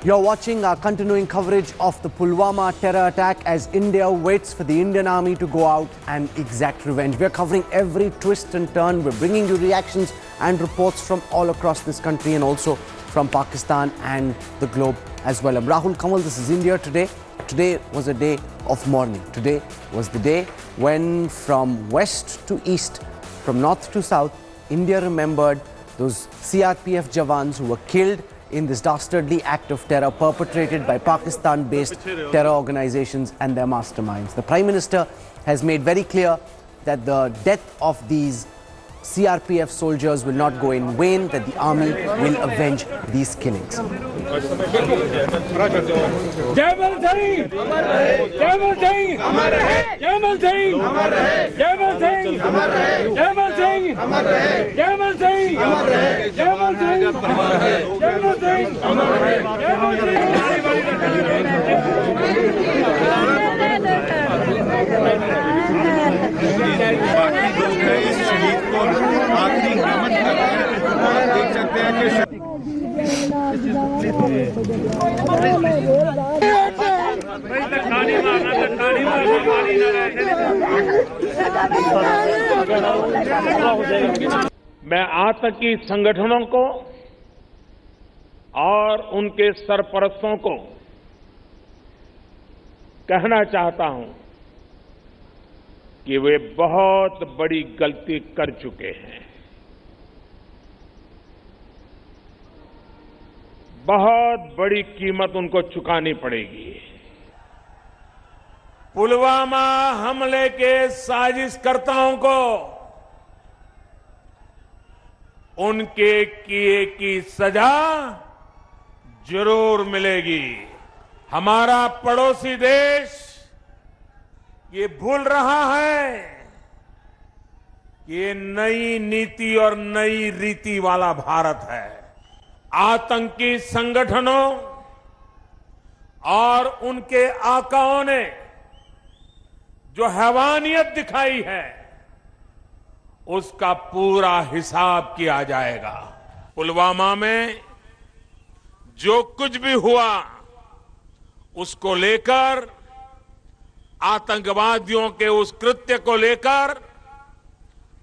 You're watching our continuing coverage of the Pulwama terror attack as India waits for the Indian army to go out and exact revenge. We're covering every twist and turn. We're bringing you reactions and reports from all across this country and also from Pakistan and the globe as well. I'm Rahul Kamal, this is India Today. Today was a day of mourning. Today was the day when from west to east, from north to south, India remembered those CRPF Jawans who were killed in this dastardly act of terror perpetrated by Pakistan-based terror organizations and their masterminds. The Prime Minister has made very clear that the death of these CRPF soldiers will not go in vain, that the army will avenge these killings. मैं आतंकी संगठनों को और उनके सरपरस्तों को कहना चाहता हूं कि वे बहुत बड़ी गलती कर चुके हैं। बहुत बड़ी कीमत उनको चुकानी पड़ेगी। पुलवामा हमले के साजिशकर्ताओं को उनके किए की सजा जरूर मिलेगी। हमारा पड़ोसी देश ये भूल रहा है कि ये नई नीति और नई रीति वाला भारत है। आतंकी संगठनों और उनके आकाओं ने जो हैवानियत दिखाई है उसका पूरा हिसाब किया जाएगा। पुलवामा में जो कुछ भी हुआ उसको लेकर, आतंकवादियों के उस कृत्य को लेकर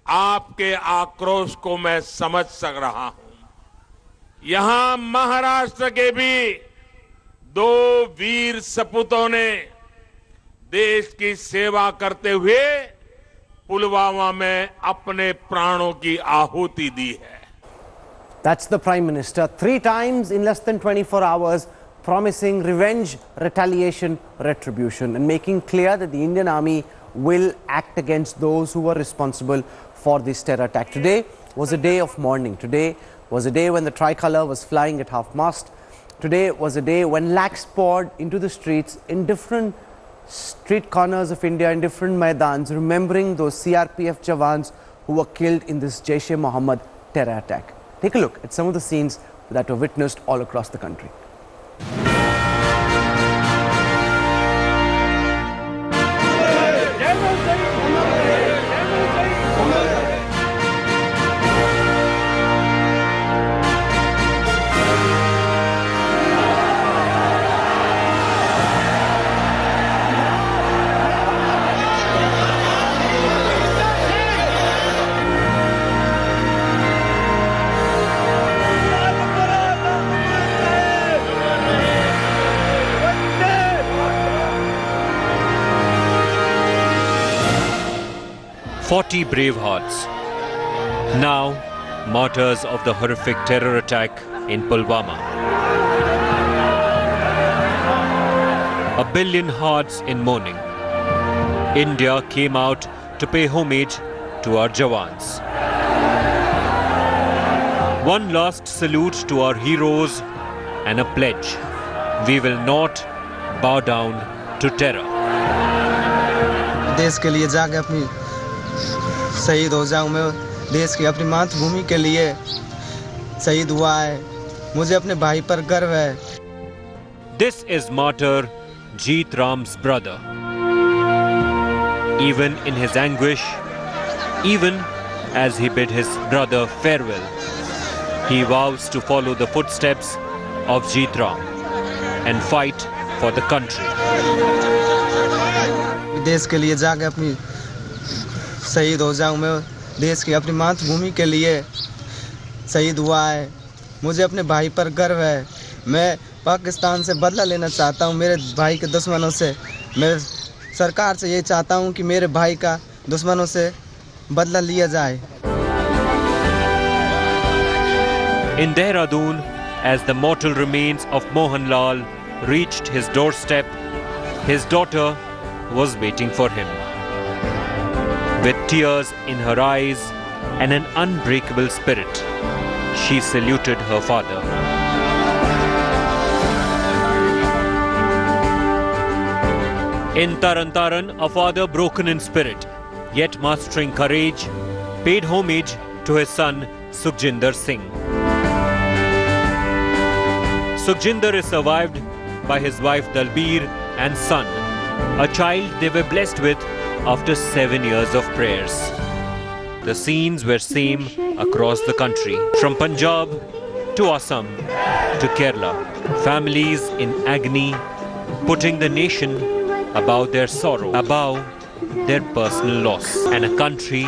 आपके आक्रोश को मैं समझ सक रहा हूं। यहां महाराष्ट्र के भी दो वीर सपूतों ने देश की सेवा करते हुए पुलवामा में अपने प्राणों की आहुति दी है। That's the Prime Minister 3 times in less than 24 hours promising revenge, retaliation, retribution and making clear that the Indian army will act against those who were responsible for this terror attack. Today was a day of mourning. Today was a day when the tricolour was flying at half-mast. Today was a day when lakhs poured into the streets in different street corners of India, in different maidans, remembering those CRPF Jawans who were killed in this Jaish-e-Mohammed terror attack. Take a look at some of the scenes that were witnessed all across the country. "40 brave hearts, now martyrs of the horrific terror attack in Pulwama. A billion hearts in mourning. India came out to pay homage to our Jawans. One last salute to our heroes and a pledge. We will not bow down to terror." देश के लिए जाके अपनी शहीद हो जाऊं मैं। देश की अपनी मातृभूमि के लिए शहीद हुआ है। मुझे अपने भाई पर गर्व है। This is martyr Jeet Ram's brother. Even in his anguish, even as he bid his brother farewell, he vows to follow the footsteps of Jeet Ram. and fight for the country. देश के लिए जाके अपनी शहीद हो जाऊं मैं देश की अपनी मातृभूमि के लिए शहीद हुआ है मुझे अपने भाई पर गर्व है मैं पाकिस्तान से बदला लेना चाहता हूं मेरे भाई के दुश्मनों से मैं सरकार से ये चाहता हूं कि मेरे भाई का दुश्मनों से बदला लिया जाए In Dehradun, as the mortal remains of Mohanlal reached his doorstep, his daughter was waiting for him. With tears in her eyes and an unbreakable spirit, she saluted her father. In Taran Taran, a father broken in spirit, yet mastering courage, paid homage to his son Sukhjinder Singh. Sukhjinder is survived by his wife Dalbir and son, a child they were blessed with after 7 years of prayers. The scenes were same across the country, from Punjab to Assam to Kerala. Families in agony, putting the nation above their sorrow, above their personal loss, and a country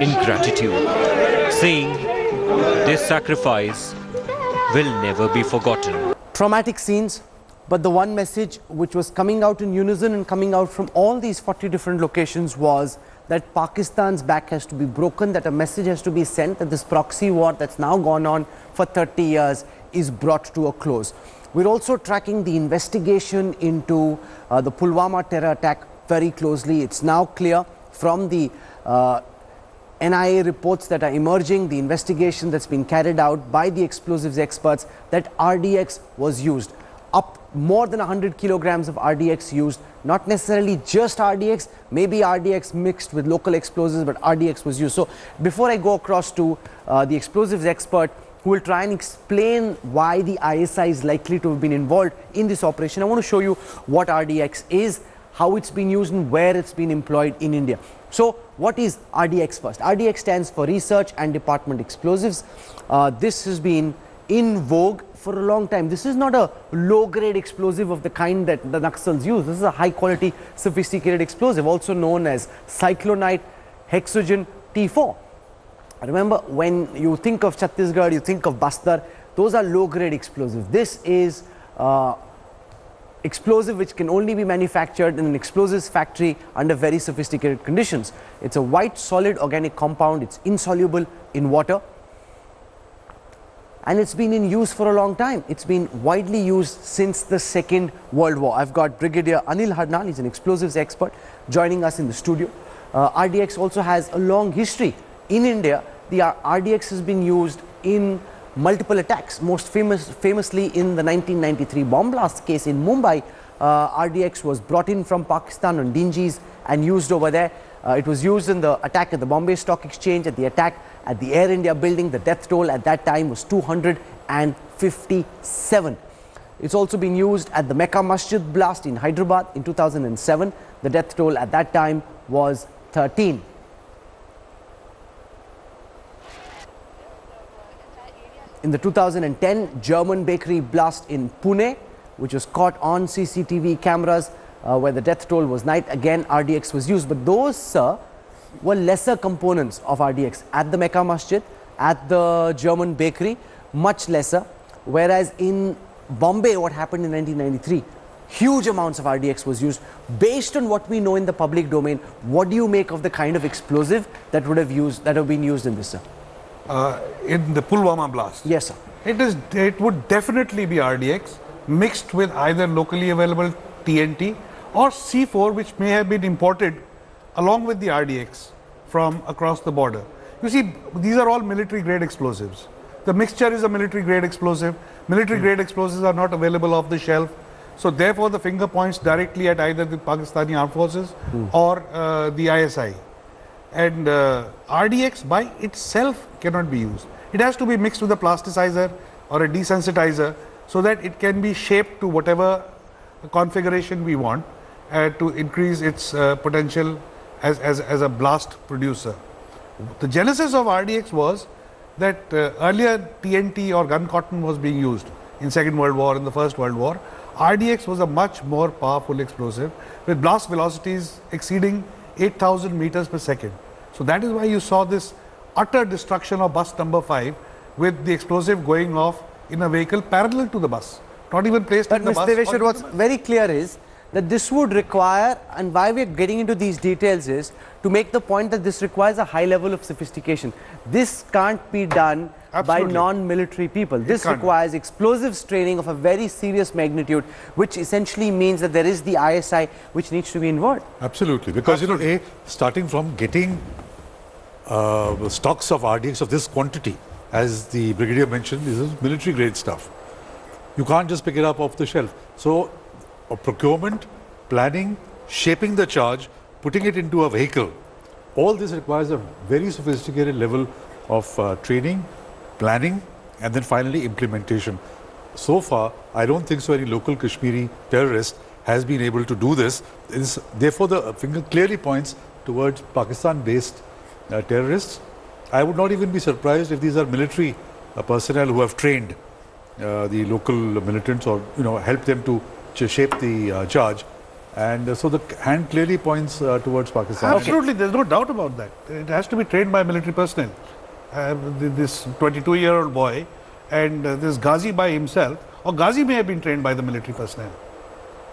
in gratitude, saying this sacrifice will never be forgotten. Traumatic scenes, but the one message which was coming out in unison and coming out from all these 40 different locations was that Pakistan's back has to be broken, that a message has to be sent, that this proxy war that's now gone on for 30 years is brought to a close. We're also tracking the investigation into the Pulwama terror attack very closely. It's now clear from the NIA reports that are emerging, the investigation that's been carried out by the explosives experts, that RDX was used. Up more than 100 kilograms of RDX used, not necessarily just RDX, maybe RDX mixed with local explosives, but RDX was used. So before I go across to the explosives expert who will try and explain why the ISI is likely to have been involved in this operation, I want to show you what RDX is, how it's been used and where it's been employed in India. So what is RDX first? RDX stands for Research and Department Explosives. This has been in vogue for a long time. This is not a low-grade explosive of the kind that the Naxals use. This is a high-quality, sophisticated explosive, also known as cyclonite hexogen T4. Remember, when you think of Chhattisgarh, you think of Bastar, those are low-grade explosives. This is explosive which can only be manufactured in an explosives factory under very sophisticated conditions. It's a white solid organic compound, it's insoluble in water, and it's been in use for a long time. It's been widely used since the Second World War. I've got Brigadier Anil Harnal, he's an explosives expert, joining us in the studio. RDX also has a long history in India. The RDX has been used in multiple attacks, most famously in the 1993 bomb blast case in Mumbai. RDX was brought in from Pakistan on dingies and used over there. It was used in the attack at the Bombay Stock Exchange, at the attack at the Air India building. The death toll at that time was 257. It's also been used at the Mecca Masjid blast in Hyderabad in 2007. The death toll at that time was 13. In the 2010 German bakery blast in Pune, which was caught on CCTV cameras, where the death toll was 9, again RDX was used. But those were lesser components of RDX. At the Mecca Masjid, at the German bakery, much lesser. Whereas in Bombay, what happened in 1993, huge amounts of RDX was used. Based on what we know in the public domain, what do you make of the kind of explosive that have been used in this, sir? In the Pulwama blast? Yes, sir. It would definitely be RDX mixed with either locally available TNT or C4, which may have been imported along with the RDX from across the border. You see, these are all military grade explosives. The mixture is a military grade explosive. Military grade explosives are not available off the shelf. So therefore the finger points directly at either the Pakistani Armed Forces or the ISI. And RDX by itself cannot be used. It has to be mixed with a plasticizer or a desensitizer so that it can be shaped to whatever configuration we want to increase its potential as a blast producer. The genesis of RDX was that earlier TNT or gun cotton was being used in Second World War, in the First World War. RDX was a much more powerful explosive with blast velocities exceeding 8,000 meters per second. So that is why you saw this utter destruction of bus number 5 with the explosive going off in a vehicle parallel to the bus, not even placed in the bus. But Mr. Deveshwar, what's very clear is that this would require, and why we are getting into these details is to make the point that this requires a high level of sophistication. This can't be done by non-military people. This requires explosives training of a very serious magnitude, which essentially means that there is the ISI which needs to be involved. Absolutely, because you know, starting from getting stocks of RDX of this quantity, as the Brigadier mentioned, this is military grade stuff. You can't just pick it up off the shelf. So, procurement, planning, shaping the charge, putting it into a vehicle, all this requires a very sophisticated level of training, planning, and then finally implementation. So far, I don't think so any local Kashmiri terrorist has been able to do this. Therefore, the finger clearly points towards Pakistan-based terrorists. I would not even be surprised if these are military personnel who have trained the local militants or helped them to shape the charge. And so the hand clearly points towards Pakistan. Absolutely, there's no doubt about that. It has to be trained by military personnel. This 22-year-old boy and this Ghazi by himself, or Ghazi may have been trained by the military personnel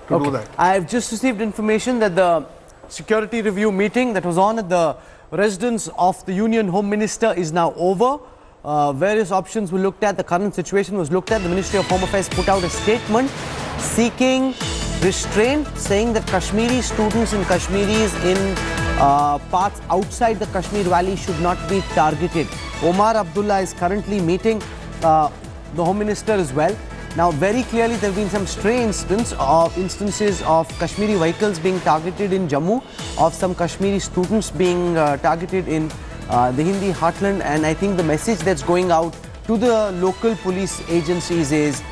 to do that. I've just received information that the security review meeting that was on at the residence of the Union Home Minister is now over. Various options were looked at. The current situation was looked at. The Ministry of Home Affairs put out a statement seeking restraint, saying that Kashmiri students and Kashmiris in parts outside the Kashmir Valley should not be targeted. Omar Abdullah is currently meeting the Home Minister as well. Now, very clearly, there have been some stray instances of Kashmiri vehicles being targeted in Jammu, of some Kashmiri students being targeted in the Hindi heartland, and I think the message that's going out to the local police agencies is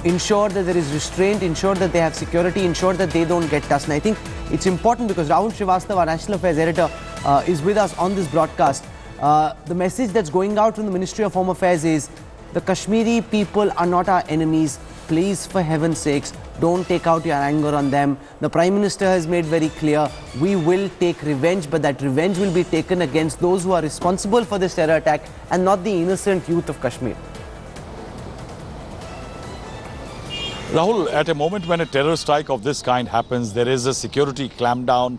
ensure that there is restraint, ensure that they have security, ensure that they don't get touched. And I think it's important because Rahul Srivastava, our National Affairs Editor, is with us on this broadcast. The message that's going out from the Ministry of Home Affairs is the Kashmiri people are not our enemies. Please, for heaven's sakes, don't take out your anger on them. The Prime Minister has made very clear, we will take revenge, but that revenge will be taken against those who are responsible for this terror attack and not the innocent youth of Kashmir. Rahul, at a moment when a terror strike of this kind happens, there is a security clampdown.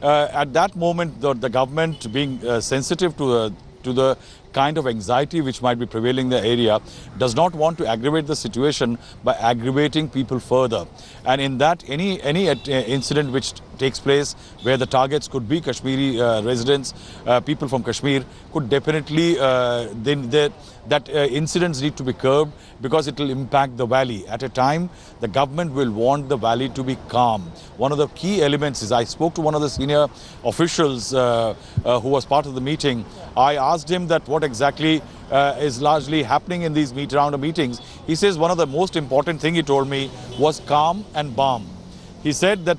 At that moment, the government being sensitive to the kind of anxiety which might be prevailing in the area, does not want to aggravate the situation by aggravating people further. And in that, any incident which takes place where the targets could be Kashmiri residents, people from Kashmir, could definitely, incidents need to be curbed because it will impact the valley. At a time, the government will want the valley to be calm. One of the key elements is, I spoke to one of the senior officials who was part of the meeting. I asked him that what exactly is largely happening in these round of meetings. He says one of the most important thing he told me was calm and balm. He said that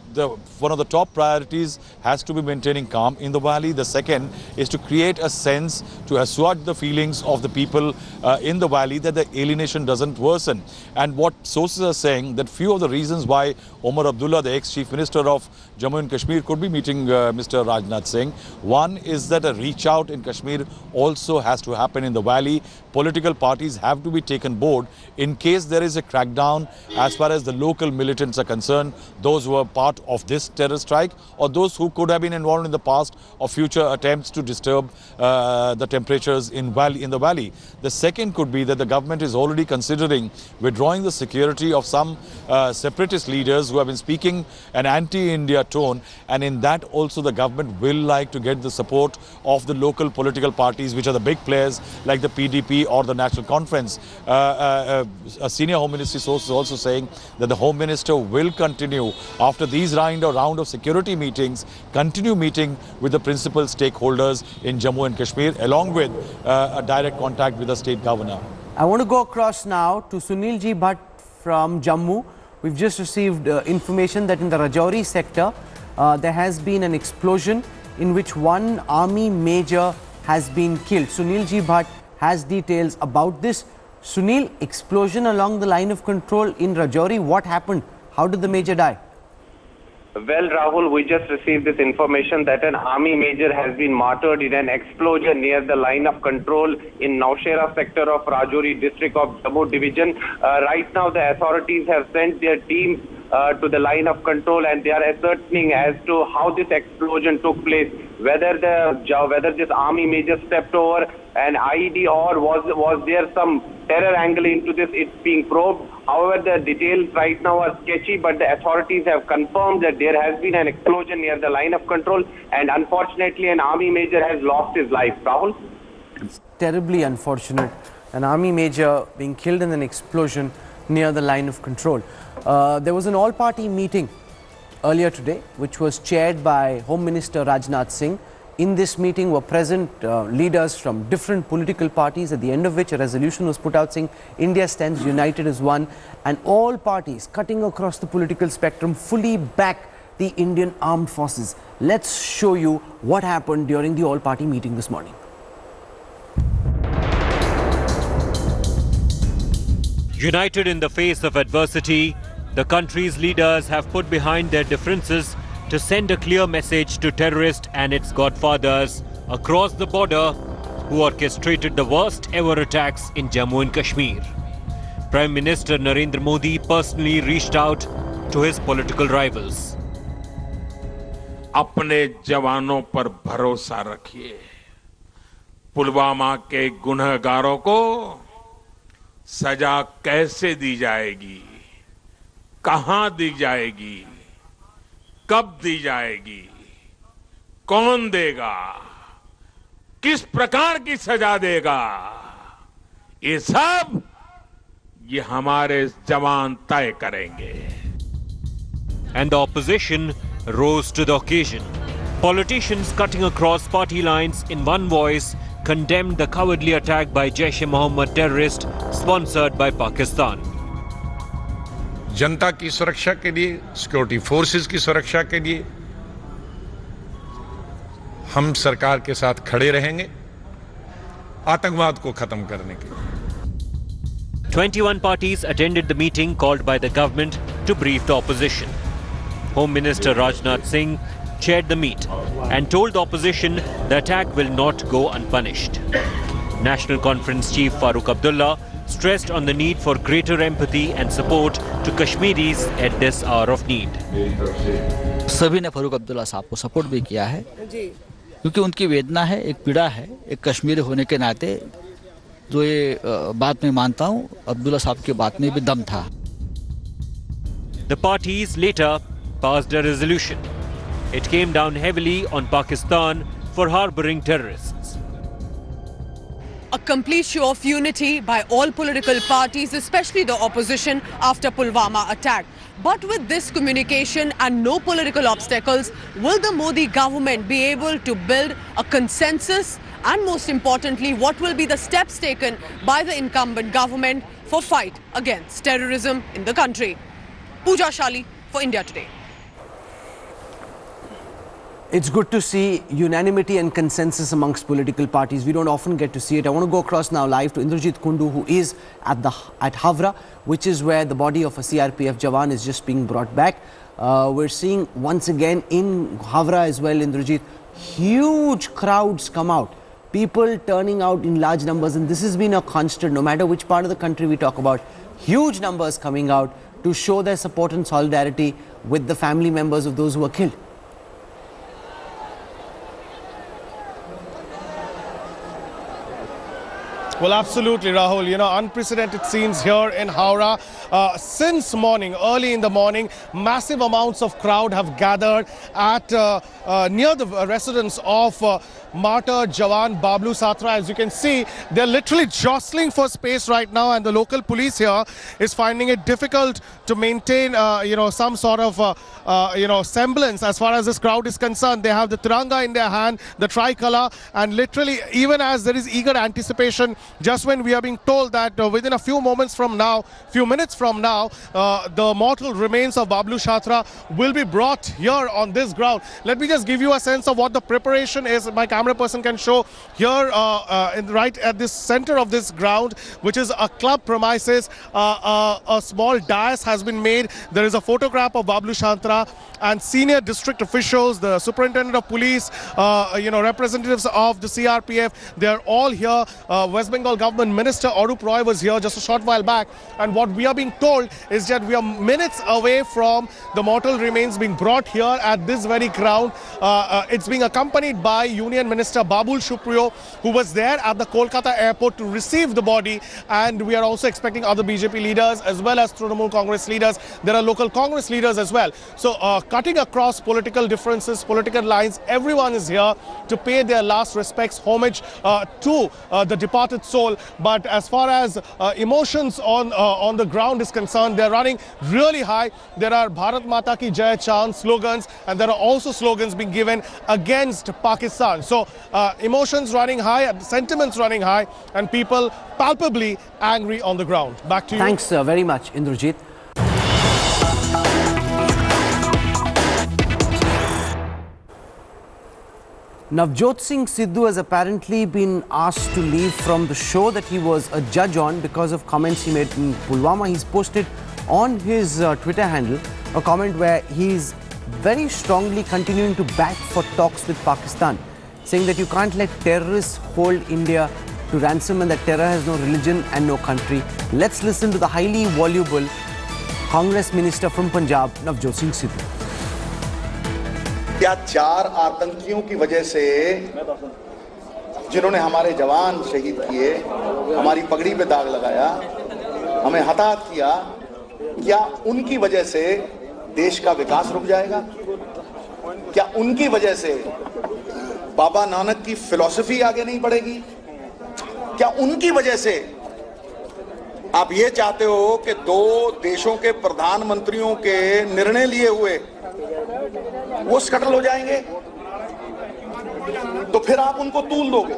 one of the top priorities has to be maintaining calm in the valley. The second is to create a sense to assuage the feelings of the people in the valley that the alienation doesn't worsen. And what sources are saying that few of the reasons why Omar Abdullah, the ex-Chief Minister of Jammu and Kashmir, could be meeting Mr. Rajnath Singh. One is that a reach out in Kashmir also has to happen in the valley. Political parties have to be taken board in case there is a crackdown as far as the local militants are concerned, those who are part of this terror strike or those who could have been involved in the past or future attempts to disturb the temperatures in the valley. The second could be that the government is already considering withdrawing the security of some separatist leaders who have been speaking an anti-India tone, and in that also the government will like to get the support of the local political parties which are the big players like the PDP or the National Conference. A senior Home Ministry source is also saying that the Home Minister will continue after these round of security meetings, continue meeting with the principal stakeholders in Jammu and Kashmir along with a direct contact with the state governor. I want to go across now to Sunil Ji Bhatt from Jammu. We've just received information that in the Rajouri sector there has been an explosion in which one army major has been killed. Sunil Ji Bhatt has details about this. Sunil, explosion along the line of control in Rajouri. What happened? How did the major die? Well, Rahul, we just received this information that an army major has been martyred in an explosion near the line of control in Naushera sector of Rajouri district of Jammu division. Right now, the authorities have sent their teams to the line of control, and they are ascertaining as to how this explosion took place, whether this army major stepped over an IED or was there some terror angle into this. It's being probed. However, the details right now are sketchy, but the authorities have confirmed that there has been an explosion near the line of control, and unfortunately an army major has lost his life. Rahul? It's terribly unfortunate. An army major being killed in an explosion near the line of control. There was an all-party meeting earlier today, which was chaired by Home Minister Rajnath Singh. In this meeting were present leaders from different political parties, at the end of which a resolution was put out saying India stands united as one, and all parties cutting across the political spectrum fully back the Indian armed forces. Let's show you what happened during the all-party meeting this morning. United in the face of adversity, the country's leaders have put behind their differences to send a clear message to terrorists and its godfathers across the border who orchestrated the worst ever attacks in Jammu and Kashmir. Prime Minister Narendra Modi personally reached out to his political rivals. अपने जवानों पर भरोसा रखिए। पुलवामा के गुनहगारों को सजा कैसे दी जाएगी, कहां दी जाएगी, कब दी जाएगी, कौन देगा, किस प्रकार की सजा देगा, ये सब ये हमारे जवान तय करेंगे. And the opposition rose to the occasion. Politicians cutting across party lines in one voice condemned the cowardly attack by Jaish-e-Mohammed terrorists sponsored by Pakistan. जनता की सुरक्षा के लिए, सिक्योरिटी फोर्सेस की सुरक्षा के लिए हम सरकार के साथ खड़े रहेंगे आतंकवाद को खत्म करने के लिए. 21 parties attended the meeting called by the government to brief the opposition. Home Minister Rajnath Singh chaired the meet and told the opposition the attack will not go unpunished. National Conference Chief Farooq Abdullah stressed on the need for greater empathy and support to Kashmiris at this hour of need. सभी ने फारूक अब्दुल्ला साहब को support भी किया है क्योंकि उनकी वेदना है, एक पीड़ा है, एक कश्मीरी होने के नाते जो ये बात मैं मानता हूं, अब्दुल्ला साहब की बात में भी दम था. The parties later passed a resolution. It came down heavily on Pakistan for harboring terrorists. A complete show of unity by all political parties, especially the opposition, after Pulwama attack. But with this communication and no political obstacles, will the Modi government be able to build a consensus? And most importantly, what will be the steps taken by the incumbent government for fight against terrorism in the country? Pooja Shali for India Today. It's good to see unanimity and consensus amongst political parties. We don't often get to see it. I want to go across now live to Indrajit Kundu, who is at Havra, which is where the body of a CRPF Jawan is just being brought back. We're seeing once again in Havra as well, Indrajit, huge crowds come out. People turning out in large numbers, and this has been a constant, no matter which part of the country we talk about. Huge numbers coming out to show their support and solidarity with the family members of those who were killed. Well, absolutely, Rahul. You know, unprecedented scenes here in Howrah. Since morning, early in the morning, massive amounts of crowd have gathered at near the residence of martyr Jawan Bablu Satra. As you can see, they're literally jostling for space right now, and the local police here is finding it difficult to maintain, you know, some sort of, you know, semblance as far as this crowd is concerned. They have the Tiranga in their hand, the tricolor, and literally, even as there is eager anticipation, just when we are being told that within a few minutes from now, the mortal remains of Bablu Satra will be brought here on this ground. Let me just give you a sense of what the preparation is. My camera person can show here, right at this center of this ground, which is a club premises, a small dais has been made. There is a photograph of Bablu Shantra and senior district officials, the superintendent of police, representatives of the CRPF. They are all here. West Bengal government minister Arup Roy was here just a short while back, and what we are being told is that we are minutes away from the mortal remains being brought here at this very ground. It's being accompanied by Union Minister Babul Supriyo, who was there at the Kolkata airport to receive the body, and we are also expecting other BJP leaders as well as Trinamool Congress leaders. There are local Congress leaders as well. So cutting across political differences, political lines, everyone is here to pay their last respects, homage to the departed soul. But as far as emotions on the ground is concerned, they're running really high. There are Bharat Mata Ki Jai chants, slogans, and there are also slogans being given against Pakistan. So emotions running high, sentiments running high, and people palpably angry on the ground. Back to you. Thanks very much, Indrajit. Navjot Singh Sidhu has apparently been asked to leave from the show that he was a judge on because of comments he made in Pulwama. He's posted on his Twitter handle a comment where he's very strongly continuing to back for talks with Pakistan, saying that you can't let terrorists hold India to ransom and that terror has no religion and no country. Let's listen to the highly voluble Congress Minister from Punjab, Navjot Singh Sidhu. क्या 4 आतंकियों की वजह से जिन्होंने हमारे जवान शहीद किए, हमारी पगड़ी पे दाग लगाया, हमें हताहत किया, क्या उनकी वजह से देश का विकास रुक जाएगा? क्या उनकी वजह से बाबा नानक की फिलॉसफी आगे नहीं बढ़ेगी? क्या उनकी वजह से आप ये चाहते हो कि 2 देशों के प्रधानमंत्रियों के निर्णय लिए हुए वो स्कटल हो जाएंगे? तो फिर आप उनको तूल दोगे,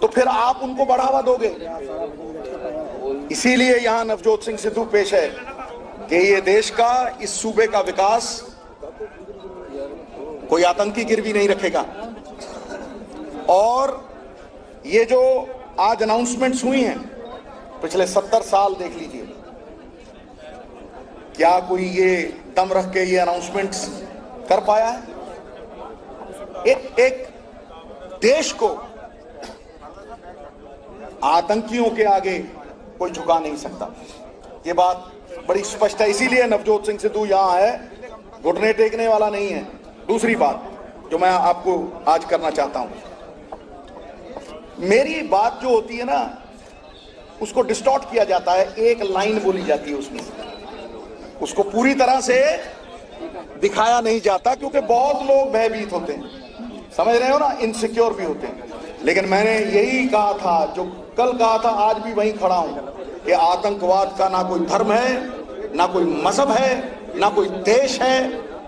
तो फिर आप उनको बढ़ावा दोगे। इसीलिए यहां नवजोत सिंह सिद्धू पेश है कि ये देश का, इस सूबे का विकास कोई आतंकी गिरवी नहीं रखेगा। और ये जो आज अनाउंसमेंट्स हुई हैं, पिछले 70 साल देख लीजिए, क्या कोई ये दम रख के ये अनाउंसमेंट्स कर पाया है? एक देश को आतंकियों के आगे कोई झुका नहीं सकता। ये बात बड़ी स्पष्ट है। इसीलिए नवजोत सिंह सिद्धू यहां है, घुटने टेकने वाला नहीं है। दूसरी बात जो मैं आपको आज करना चाहता हूं, मेरी बात जो होती है ना, उसको डिस्टॉर्ट किया जाता है, एक लाइन बोली जाती है उसमें, उसको पूरी तरह से दिखाया नहीं जाता, क्योंकि बहुत लोग भयभीत होते हैं, समझ रहे हो ना, इनसिक्योर भी होते हैं। लेकिन मैंने यही कहा था, जो कल कहा था, आज भी वहीं खड़ा हूं कि आतंकवाद का ना कोई धर्म है, ना कोई मजहब है, ना कोई देश है,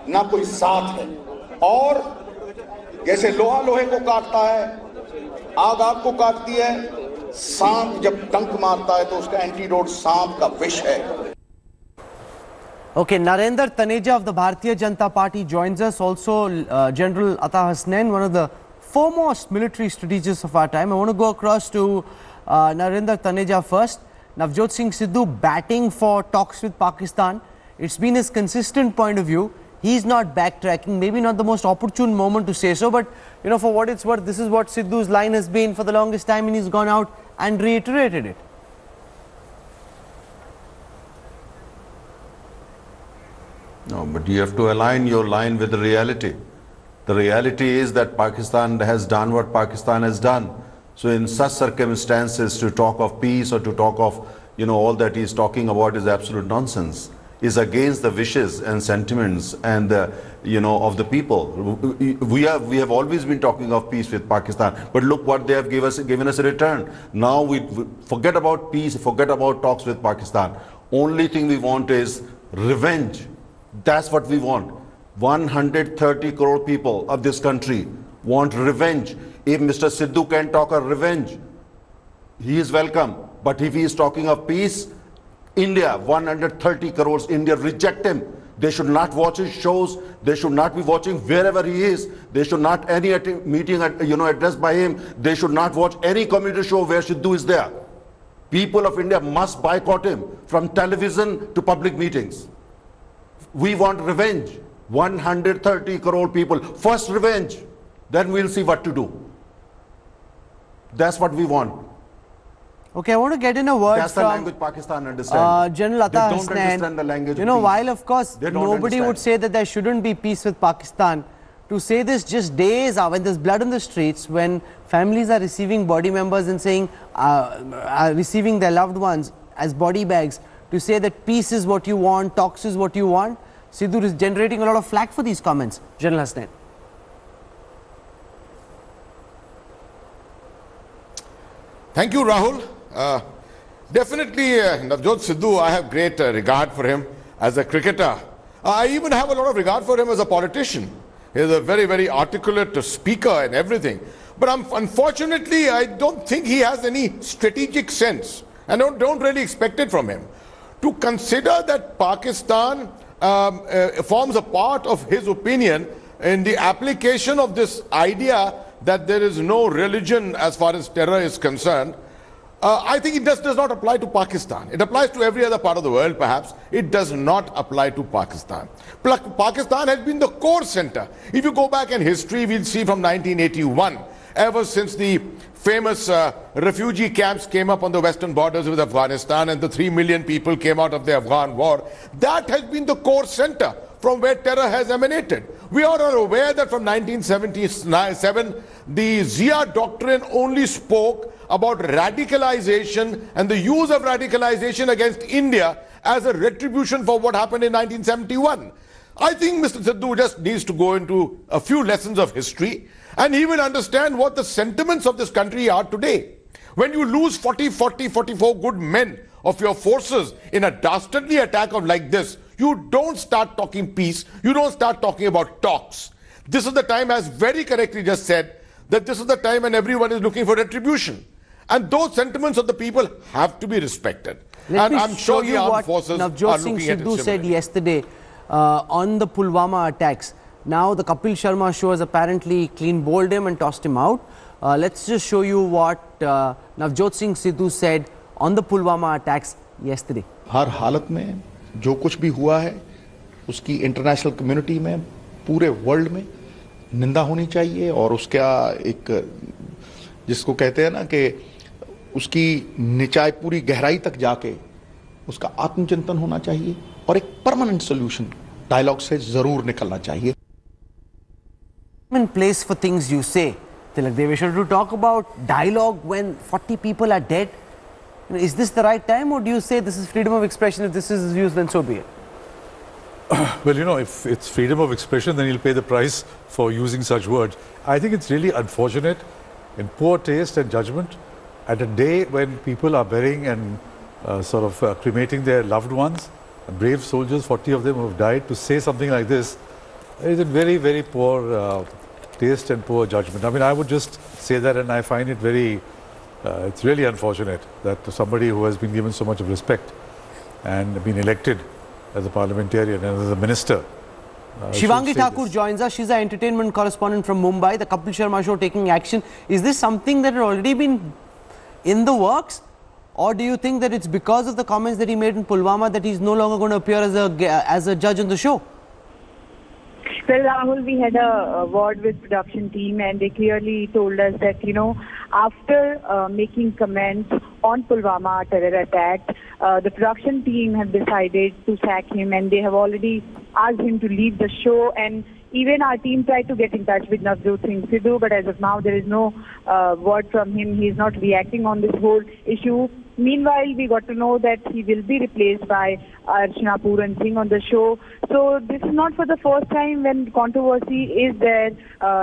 ना कोई साथ है। और जैसे लोहा लोहे को काटता है, आग आग को काटती है, सांप जब डंक मारता है तो उसका एंटीडोट सांप का विष है। Okay, Narendra Taneja of the Bharatiya Janata Party joins us. Also, General Ata Hasnain, one of the foremost military strategists of our time. I want to go across to Narendra Taneja first. Navjot Singh Sidhu batting for talks with Pakistan. It's been his consistent point of view. He's not backtracking, maybe not the most opportune moment to say so, but you know, for what it's worth, this is what Sidhu's line has been for the longest time, and he's gone out and reiterated it. No, but you have to align your line with the reality. The reality is that Pakistan has done what Pakistan has done. So in such circumstances, to talk of peace or to talk of, you know, all that he's talking about is absolute nonsense. Is against the wishes and sentiments and the, you know, of the people. We have always been talking of peace with Pakistan, but look what they have given us a return. Now we forget about peace, forget about talks with Pakistan. Only thing we want is revenge. That's what we want. 130 crore people of this country want revenge. If Mr. Sidhu can talk of revenge, he is welcome. But if he is talking of peace, India, 130 crores, India reject him. They should not watch his shows. They should not be watching wherever he is. They should not any meeting addressed by him. They should not watch any comedy show where Sidhu is there. People of India must boycott him from television to public meetings. We want revenge. 130 crore people. First revenge. Then we'll see what to do. That's what we want. Okay, I want to get in a word That's from the language Pakistan understands. General Atta They don't Hasnain. understand the language You of know, peace. while of course nobody understand. would say that there shouldn't be peace with Pakistan, to say this just days when there's blood in the streets, when families are receiving body members and saying, are receiving their loved ones as body bags, to say that peace is what you want, talks is what you want, Sidhu is generating a lot of flack for these comments. General Hasnain. Thank you, Rahul. Definitely, Navjot Sidhu, I have great regard for him as a cricketer. I even have a lot of regard for him as a politician. He is a very, very articulate speaker and everything. But unfortunately, I don't think he has any strategic sense. And don't really expect it from him. To consider that Pakistan forms a part of his opinion in the application of this idea that there is no religion as far as terror is concerned, I think it does not apply to Pakistan. It applies to every other part of the world, perhaps. It does not apply to Pakistan. Pakistan has been the core center. If you go back in history, we'll see from 1981, ever since the famous refugee camps came up on the western borders with Afghanistan and the 3 million people came out of the Afghan war, that has been the core center from where terror has emanated. We are all aware that from 1977, the Zia doctrine only spoke about radicalization and the use of radicalization against India as a retribution for what happened in 1971. I think Mr. Sidhu just needs to go into a few lessons of history and he will understand what the sentiments of this country are today. When you lose 44 good men of your forces in a dastardly attack of like this, you don't start talking peace, you don't start talking about talks. This is the time, as very correctly just said, that this is the time when everyone is looking for retribution. And those sentiments of the people have to be respected. Let and I'm sure the armed forces are Navjot Singh looking at it Sidhu said similarly. yesterday on the Pulwama attacks. Now the Kapil Sharma show has apparently clean bowled him and tossed him out. Let's just show you what Navjot Singh Sidhu said on the Pulwama attacks yesterday. हर हालत में जो कुछ भी हुआ है उसकी international community में पूरे वर्ल्ड में निंदा होनी चाहिए और उसका एक जिसको कहते हैं ना कि उसकी निचाई पूरी गहराई तक जाके उसका आत्मचिंतन होना चाहिए और एक परमानेंट सॉल्यूशन डायलॉग से जरूर निकलना चाहिए. In place for things you say, Tilak Deveshwar, to talk about dialogue when 40 people are dead. Is this the right time, or do you say this is freedom of expression? If this is used, then so be it. Well, you know, if it's freedom of expression, then you'll pay the price for using such words. I think it's really unfortunate, in poor taste and judgment, at a day when people are burying and cremating their loved ones, brave soldiers, 40 of them who have died, to say something like this is in very, very poor taste and poor judgment. I mean, I would just say that, and I find it very, it's really unfortunate that somebody who has been given so much of respect and been elected as a parliamentarian and as a minister. Shivangi Thakur joins us. She's our entertainment correspondent from Mumbai. The Kapil Sharma show taking action. Is this something that had already been in the works? Or do you think that it's because of the comments that he made in Pulwama that he's no longer going to appear as a judge on the show? Well, Rahul, we had a word with production team and they clearly told us that, you know, after making comments on Pulwama terror attack, the production team have decided to sack him and they have already asked him to leave the show. And even our team tried to get in touch with Navjot Singh Sidhu, but as of now there is no word from him. He is not reacting on this whole issue. Meanwhile, we got to know that he will be replaced by Archana Puran Singh on the show. So this is not for the first time when controversy is there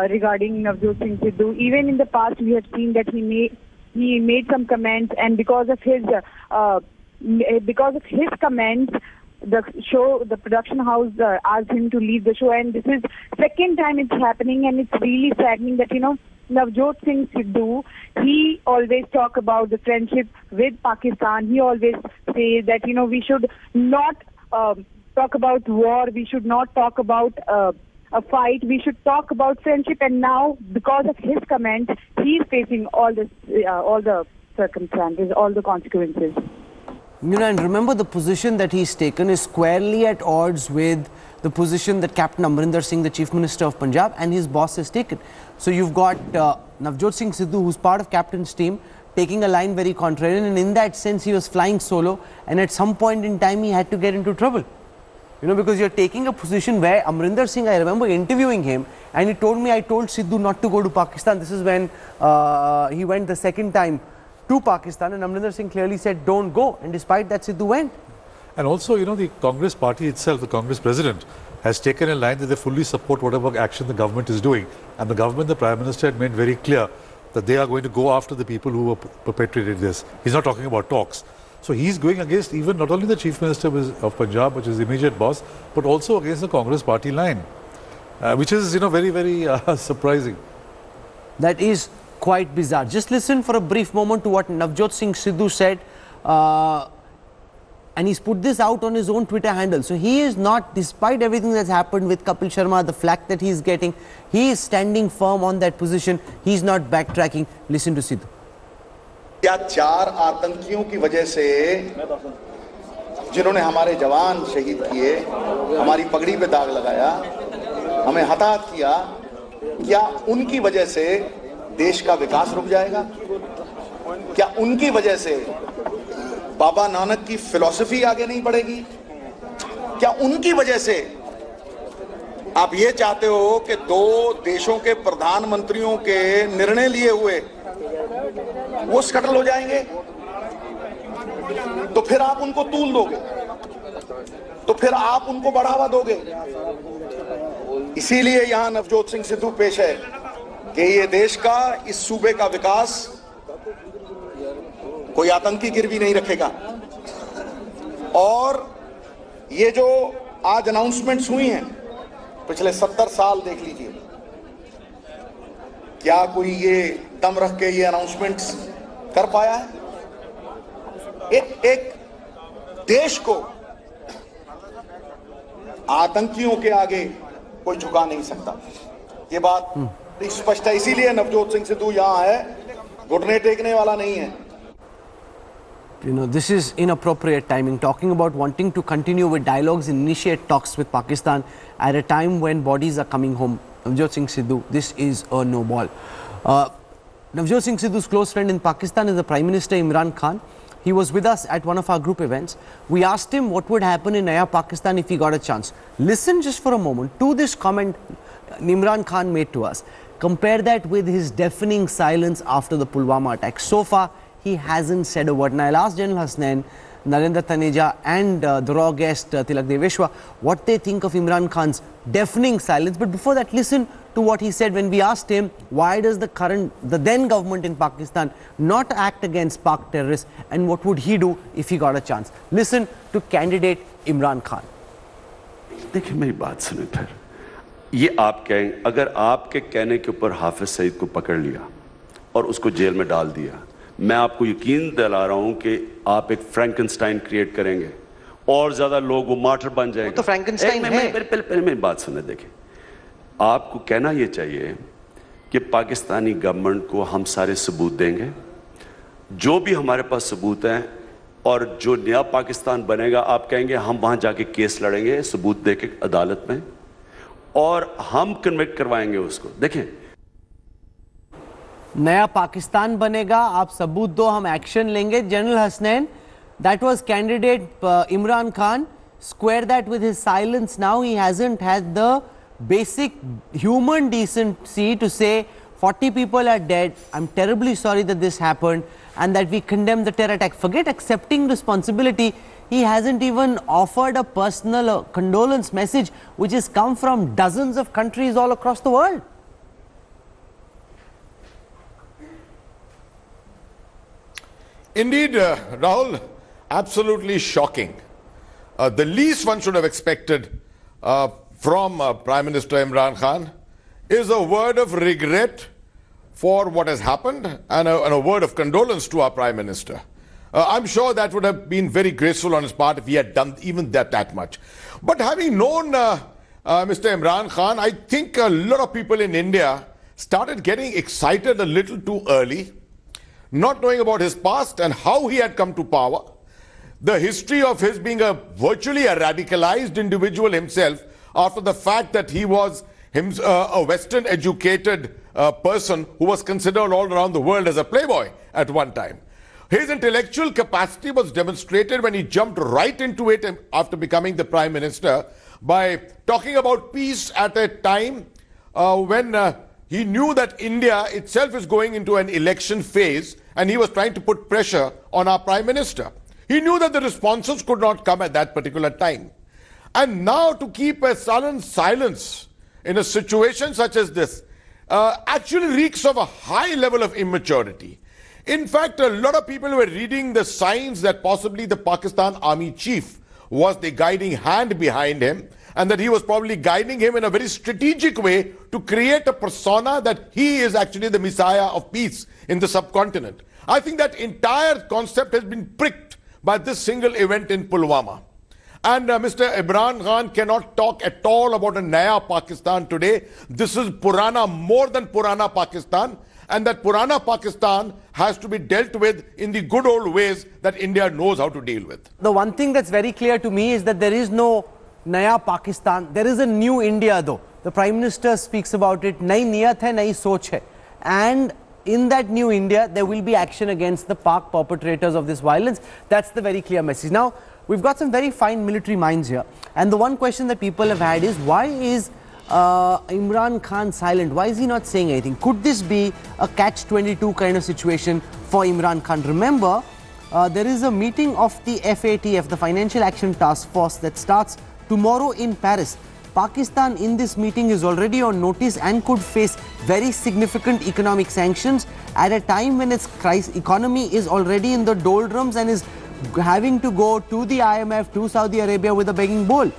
regarding Navjot Singh Sidhu. Even in the past, we have seen that he made some comments, and because of his comments, the production house asked him to leave the show, and this is second time it's happening, and it's really saddening that, you know, Navjot Singh Sidhu, he always talk about the friendship with Pakistan. He always says that, you know, we should not talk about war. We should not talk about a fight. We should talk about friendship. And now, because of his comments, he's facing all the circumstances, all the consequences. You know, and remember, the position that he's taken is squarely at odds with the position that Captain Amrinder Singh, the Chief Minister of Punjab, and his boss has taken. So you've got Navjot Singh Sidhu, who's part of Captain's team, taking a line very contrarian, and in that sense he was flying solo, and at some point in time he had to get into trouble. You know, because you're taking a position where Amrinder Singh, I remember interviewing him, and he told me, I told Sidhu not to go to Pakistan. This is when he went the second time to Pakistan, and Amrinder Singh clearly said, don't go, and despite that Sidhu went. And also, you know, the Congress party itself, the Congress president, has taken a line that they fully support whatever action the government is doing. And the government, the Prime Minister had made very clear that they are going to go after the people who perpetrated this. He's not talking about talks. So he's going against even not only the Chief Minister of Punjab, which is his immediate boss, but also against the Congress party line, which is, you know, very, very surprising. That is quite bizarre. Just listen for a brief moment to what Navjot Singh Sidhu said, and he's put this out on his own Twitter handle. So he is not, despite everything that's happened with Kapil Sharma, the flack that he's getting, he is standing firm on that position. He's not backtracking. Listen to Sidhu. क्या 4 आतंकियों की वजह से जिन्होंने हमारे जवान शहीद किए, हमारी पगड़ी पे दाग लगाया, हमें हताहत किया, क्या उनकी वजह से देश का विकास रुक जाएगा? क्या उनकी वजह से बाबा नानक की फिलॉसफी आगे नहीं बढ़ेगी? क्या उनकी वजह से आप ये चाहते हो कि 2 देशों के प्रधानमंत्रियों के निर्णय लिए हुए वो स्कटल हो जाएंगे? तो फिर आप उनको तूल दोगे, तो फिर आप उनको बढ़ावा दोगे। इसीलिए यहां नवजोत सिंह सिद्धू पेश है कि ये देश का, इस सूबे का विकास कोई आतंकी गिरवी नहीं रखेगा। और ये जो आज अनाउंसमेंट्स हुई हैं, पिछले 70 साल देख लीजिए, क्या कोई ये दम रख के ये अनाउंसमेंट्स कर पाया है? एक देश को आतंकियों के आगे कोई झुका नहीं सकता। ये बात स्पष्ट है। इसीलिए नवजोत सिंह सिद्धू यहां है, घुटने टेकने वाला नहीं है। You know, this is inappropriate timing, talking about wanting to continue with dialogues and initiate talks with Pakistan at a time when bodies are coming home. Navjot Singh Sidhu, this is a no ball. Navjot Singh Sidhu's close friend in Pakistan is the Prime Minister Imran Khan. He was with us at one of our group events. We asked him what would happen in Naya Pakistan if he got a chance. Listen just for a moment to this comment Imran Khan made to us. Compare that with his deafening silence after the Pulwama attack. So far, he hasn't said a word. And I'll ask General Hasnain, Narendra Taneja and the raw guest Tilak Deveshwa what they think of Imran Khan's deafening silence. But before that, listen to what he said when we asked him why does the then government in Pakistan not act against Pak terrorists, and what would he do if he got a chance. Listen to candidate Imran Khan. देखिए मेरी बात सुने फिर, ये आप कहें, अगर आपके कहने के ऊपर हाफिज सईद को पकड़ लिया और उसको जेल में डाल दिया, मैं आपको यकीन दिला रहा हूं कि आप एक फ्रैंकेनस्टाइन क्रिएट करेंगे और ज्यादा लोग वो मार्टर बन जाएंगे। तो फ्रैंकेनस्टाइन है। पहले मेरी बात सुने। देखिए, आपको कहना ये चाहिए कि पाकिस्तानी गवर्नमेंट को हम सारे सबूत देंगे, जो भी हमारे पास सबूत हैं, और जो नया पाकिस्तान बनेगा आप कहेंगे हम वहां जाके केस लड़ेंगे सबूत देके अदालत में, और हम कन्विक्ट करवाएंगे उसको। देखें, नया पाकिस्तान बनेगा, आप सबूत दो, हम एक्शन लेंगे। General Hasnain, that was candidate Imran Khan. Square that with his silence now. He hasn't had the basic human decency to say 40 people are dead, I'm terribly sorry that this happened, and that we condemn the terror attack. Forget accepting responsibility. He hasn't even offered a personal condolence message which has come from dozens of countries all across the world. Indeed, Rahul, absolutely shocking. The least one should have expected from Prime Minister Imran Khan is a word of regret for what has happened and a word of condolence to our Prime Minister. I'm sure that would have been very graceful on his part if he had done even that much. But having known Mr. Imran Khan, I think a lot of people in India started getting excited a little too early, not knowing about his past and how he had come to power. The history of his being virtually a radicalized individual himself, after the fact that he was a Western educated person who was considered all around the world as a playboy at one time. His intellectual capacity was demonstrated when he jumped right into it after becoming the Prime Minister by talking about peace at a time when he knew that India itself is going into an election phase, and he was trying to put pressure on our Prime Minister. He knew that the responses could not come at that particular time. And now to keep a sullen silence in a situation such as this actually reeks of a high level of immaturity. In fact, a lot of people were reading the signs that possibly the Pakistan Army Chief was the guiding hand behind him, and that he was probably guiding him in a very strategic way to create a persona that he is actually the Messiah of peace in the subcontinent. I think that entire concept has been pricked by this single event in Pulwama. And Mr. Imran Khan cannot talk at all about a Naya Pakistan today. This is Purana, more than Purana Pakistan. And that Purana Pakistan has to be dealt with in the good old ways that India knows how to deal with. The one thing that's very clear to me is that there is no Naya Pakistan. There is a new India though. The Prime Minister speaks about it. Nai niyat hai, nai soch hai. And in that new India, there will be action against the Pak perpetrators of this violence. That's the very clear message. Now, we've got some very fine military minds here. And the one question that people have had is, why is Imran Khan silent? Why is he not saying anything? Could this be a catch-22 kind of situation for Imran Khan? Remember, there is a meeting of the FATF, the Financial Action Task Force, that starts tomorrow in Paris. Pakistan in this meeting is already on notice and could face very significant economic sanctions at a time when its economy is already in the doldrums and is having to go to the IMF, to Saudi Arabia with a begging bowl.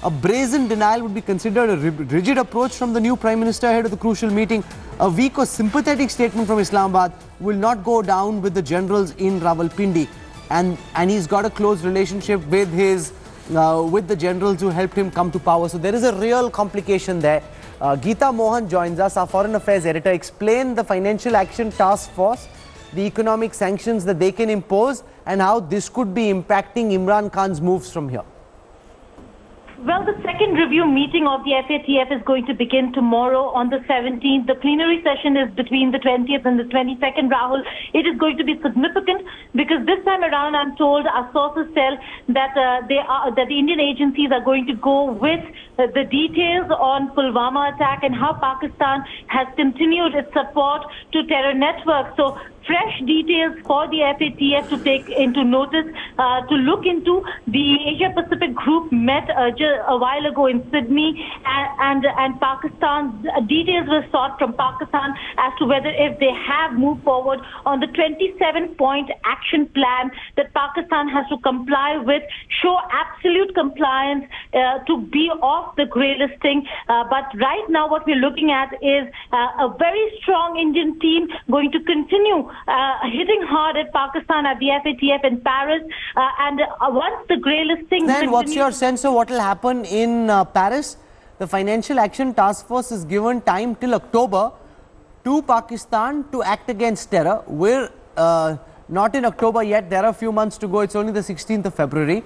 A brazen denial would be considered a rigid approach from the new Prime Minister ahead of the crucial meeting. A weak or sympathetic statement from Islamabad will not go down with the generals in Rawalpindi. And he's got a close relationship with with the generals who helped him come to power. So there is a real complication there. Geeta Mohan joins us, our Foreign Affairs editor. Explain the Financial Action Task Force, the economic sanctions that they can impose, and how this could be impacting Imran Khan's moves from here. Well, the second review meeting of the FATF is going to begin tomorrow on the 17th. The plenary session is between the 20th and the 22nd, Rahul. It is going to be significant because this time around, I'm told, our sources tell that that the Indian agencies are going to go with the details on Pulwama attack and how Pakistan has continued its support to terror networks. So fresh details for the FATF to take into notice, to look into. The Asia-Pacific group met a while ago in Sydney, and Pakistan, details were sought from Pakistan as to whether if they have moved forward on the 27-point action plan that Pakistan has to comply with, show absolute compliance to be off the grey listing. But right now what we're looking at is a very strong Indian team going to continue hitting hard at Pakistan at the FATF in Paris, and once the grey listing... Then what's your sense of what will happen in Paris? The Financial Action Task Force is given time till October to Pakistan to act against terror. We're not in October yet, there are a few months to go, it's only the 16th of February.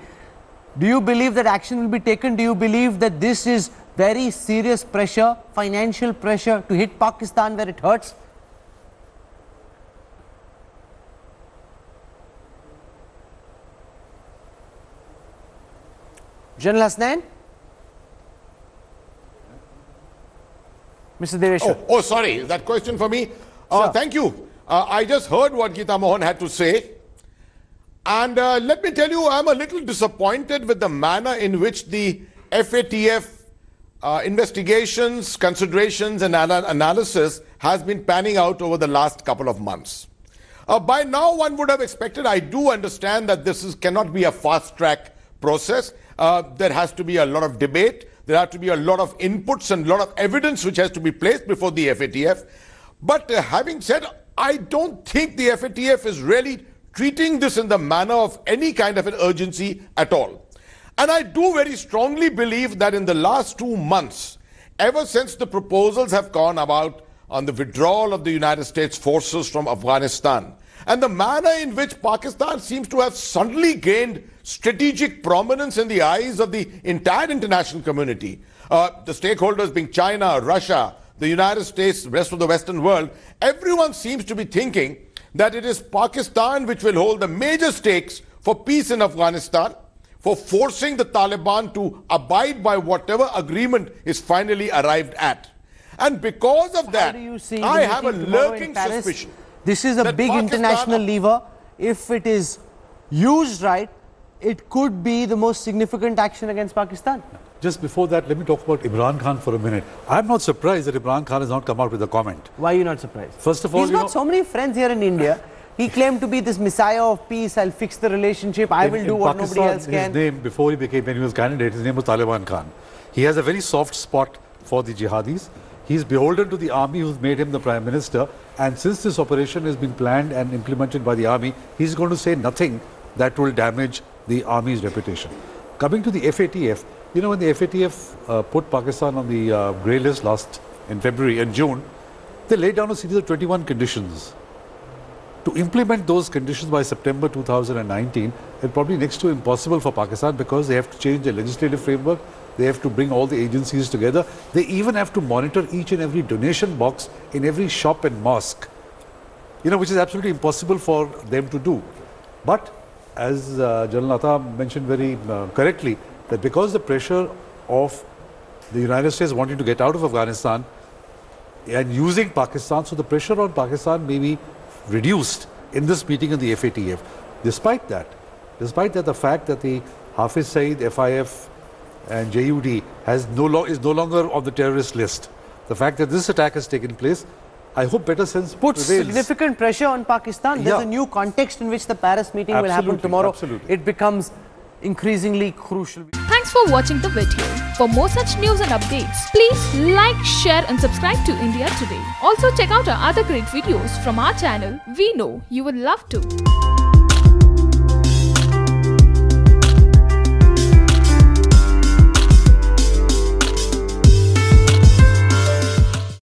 Do you believe that action will be taken? Do you believe that this is very serious pressure, financial pressure to hit Pakistan where it hurts? General Hasnain? Mr. Deveshwar. Oh, sorry. Is that question for me? Thank you. I just heard what Geeta Mohan had to say. And let me tell you, I'm a little disappointed with the manner in which the FATF investigations, considerations and analysis has been panning out over the last couple of months. By now, one would have expected, I do understand that this cannot be a fast-track process. There has to be a lot of debate. There have to be a lot of inputs and a lot of evidence which has to be placed before the FATF. But having said, I don't think the FATF is really treating this in the manner of any kind of an urgency at all. And I do very strongly believe that in the last 2 months, ever since the proposals have gone about on the withdrawal of the United States forces from Afghanistan, and the manner in which Pakistan seems to have suddenly gained strategic prominence in the eyes of the entire international community, the stakeholders being China, Russia, the United States, the rest of the Western world, everyone seems to be thinking that it is Pakistan which will hold the major stakes for peace in Afghanistan, for forcing the Taliban to abide by whatever agreement is finally arrived at. And because of that, I have a lurking suspicion. This is a big international lever. If it is used right, it could be the most significant action against Pakistan. Just before that, let me talk about Imran Khan for a minute. I'm not surprised that Imran Khan has not come out with a comment. Why are you not surprised? First of all, he's got so many friends here in India. He claimed to be this messiah of peace. I'll fix the relationship. I will do what nobody else can. His name, before when he was candidate, his name was Taliban Khan. He has a very soft spot for the jihadis. He's beholden to the army who's made him the Prime Minister. And since this operation has been planned and implemented by the army, he's going to say nothing that will damage the army's reputation. Coming to the FATF, you know, when the FATF put Pakistan on the grey list in February and June, they laid down a series of 21 conditions. To implement those conditions by September 2019 is probably next to impossible for Pakistan, because they have to change their legislative framework, they have to bring all the agencies together, they even have to monitor each and every donation box in every shop and mosque, you know, which is absolutely impossible for them to do. But as General Atta mentioned very correctly, that because the pressure of the United States wanting to get out of Afghanistan and using Pakistan, so the pressure on Pakistan may be reduced in this meeting in the FATF. Despite that, the fact that the Hafiz Saeed, FIF and JUD is no longer on the terrorist list, the fact that this attack has taken place, I hope better sense puts significant pressure on Pakistan. There's a new context in which the Paris meeting will happen tomorrow. It becomes increasingly crucial. Thanks for watching the video. For more such news and updates, please like, share and subscribe to India Today. Also check out our other great videos from our channel. We know you will love to.